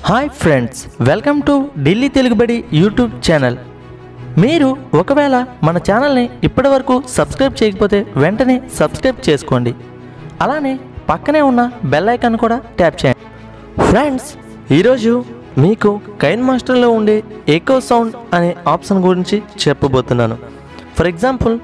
Hi friends, welcome to Delhi Telugubadi YouTube channel. మీరు ఒకవేళ మన ఛానల్ని ఇప్పటివరకు సబ్స్క్రైబ్ చేయకపోతే వెంటనే సబ్స్క్రైబ్ చేసుకోండి. అలానే పక్కనే ఉన్న బెల్ ఐకాన్ కూడా ట్యాప్ చేయండి. ఫ్రెండ్స్, ఈరోజు మీకు కైన్ మాస్టర్లో ఉండే ఎకో సౌండ్ అనే ఆప్షన్ గురించి చెప్పబోతున్నాను. For example,